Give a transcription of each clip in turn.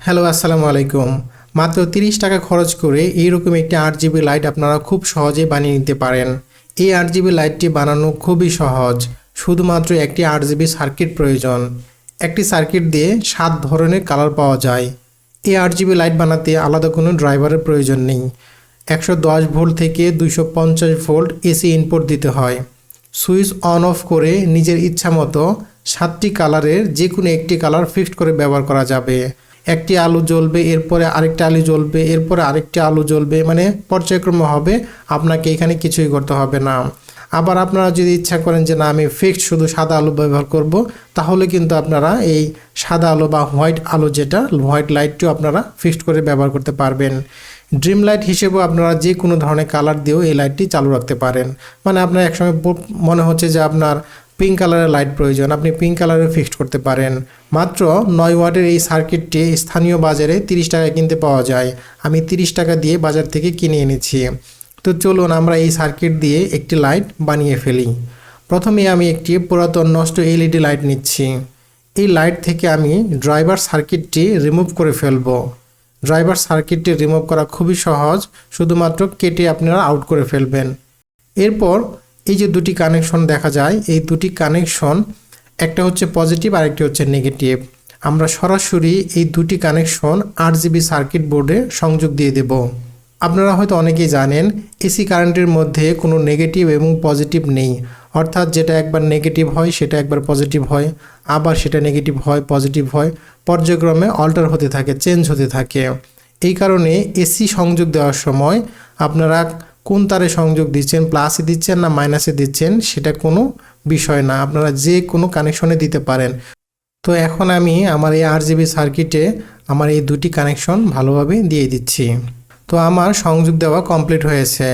Hello আসসালামু আলাইকুম। মাত্র 30 টাকা খরচ করে এইরকম একটি 8 জিবি লাইট আপনারা খুব সহজে বানিয়ে নিতে পারেন। এই 8 জিবি লাইটটি বানানো খুবই সহজ, শুধুমাত্র একটি 8 জিবি সার্কিট প্রয়োজন। একটি সার্কিট দিয়ে 7 ধরনের কালার পাওয়া যায়। এই 8 জিবি লাইট বানাতে আলাদা কোনো ড্রাইভারের প্রয়োজন নেই। 110 ভোল্ট থেকে 250 ভোল্ট এসি ইনপুট দিতে হয়। সুইচ অন অফ করে নিজের ইচ্ছা মতো 7টি কালারের যে কোনো একটি কালার ফিক্সড করে ব্যবহার করা যাবে। একটি আলো জ্বলবে, এরপরে আরেকটা আলো জ্বলবে, এরপরে আরেকটি আলো জ্বলবে, মানে পর্যায়ক্রমে হবে। আপনাকে এখানে কিছুই করতে হবে না। আবার আপনারা যদি ইচ্ছা করেন যে না আমি ফিক্সড শুধু সাদা আলো ব্যবহার করব, তাহলে কিন্তু আপনারা এই সাদা আলো বা হোয়াইট আলো, যেটা হোয়াইট লাইটটিও আপনারা ফিক্সড করে ব্যবহার করতে পারবেন। ড্রিম লাইট হিসেবেও আপনারা যে কোনো ধরনের কালার দিয়েও এই লাইটটি চালু রাখতে পারেন। মানে আপনার একসময় মনে হচ্ছে যে আপনার পিঙ্ক কালারের লাইট প্রয়োজন, আপনি পিঙ্ক কালারে ফিক্সড করতে পারেন। মাত্র 9 ওয়াটের এই সার্কিটটি স্থানীয় বাজারে 30 টাকায় কিনতে পাওয়া যায়। আমি 30 টাকা দিয়ে বাজার থেকে কিনে এনেছি। তো চলুন আমরা এই সার্কিট দিয়ে একটি লাইট বানিয়ে ফেলি। প্রথমে আমি একটি পুরাতন নষ্ট এলইডি লাইট নিচ্ছি। এই লাইট থেকে আমি ড্রাইভার সার্কিটটি রিমুভ করে ফেলব। ড্রাইভার সার্কিটটি রিমুভ করা খুবই সহজ, শুধুমাত্র কেটে আপনারা আউট করে ফেলবেন। এরপর এই যে দুটি কানেকশন দেখা যায়, এই দুটি কানেকশন, একটা হচ্ছে পজিটিভ আর একটি হচ্ছে নেগেটিভ। আমরা সরাসরি এই দুটি কানেকশন 8 জিবি সার্কিট বোর্ডে সংযোগ দিয়ে দেব। আপনারা হয়তো অনেকেই জানেন এসি কারেন্টের মধ্যে কোনো নেগেটিভ এবং পজিটিভ নেই, অর্থাৎ যেটা একবার নেগেটিভ হয় সেটা একবার পজিটিভ হয়, আবার সেটা নেগেটিভ হয় পজিটিভ হয়, পর্যায়ক্রমে অল্টার হতে থাকে, চেঞ্জ হতে থাকে। এই কারণে এসি সংযোগ দেওয়ার সময় আপনারা কোন তারে সংযোগ দিচ্ছেন, প্লাসে দিচ্ছেন না মাইনাসে দিচ্ছেন, সেটা কোনো বিষয় না, আপনারা যে কোনো কানেকশনে দিতে পারেন। তো এখন আমি আমার এই 8 জিবি সার্কিটে আমার এই দুটি কানেকশন ভালোভাবে দিয়ে দিচ্ছি। তো আমার সংযোগ দেওয়া কমপ্লিট হয়েছে।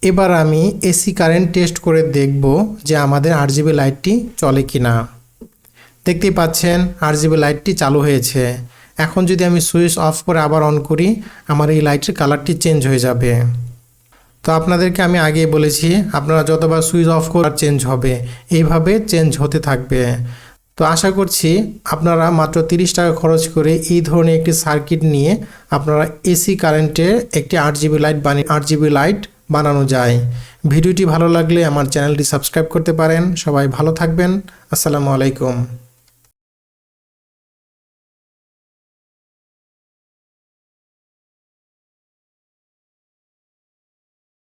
এবার আমি এসি কারেন্ট টেস্ট করে দেখব যে আমাদের 8 জিবি লাইটটি চলে কি না। দেখতেই পাচ্ছেন 8 জিবি লাইটটি চালু হয়েছে। এখন যদি আমি সুইচ অফ করে আবার অন করি, আমার এই লাইটের কালারটি চেঞ্জ হয়ে যাবে। তো আপনাদেরকে আমি আগেই বলেছি, আপনারা যতবার সুইচ অফ করে চেঞ্জ হবে, এইভাবে চেঞ্জ হতে থাকবে। তো আশা করছি আপনারা মাত্র 30 টাকা খরচ করে এই ধরনের একটি সার্কিট নিয়ে আপনারা এসি কারেন্টে একটি 8 জিবি লাইট বানানো যায়। ভিডিওটি ভালো লাগলে আমার চ্যানেলটি সাবস্ক্রাইব করতে পারেন। সবাই ভালো থাকবেন। আসসালামু আলাইকুম।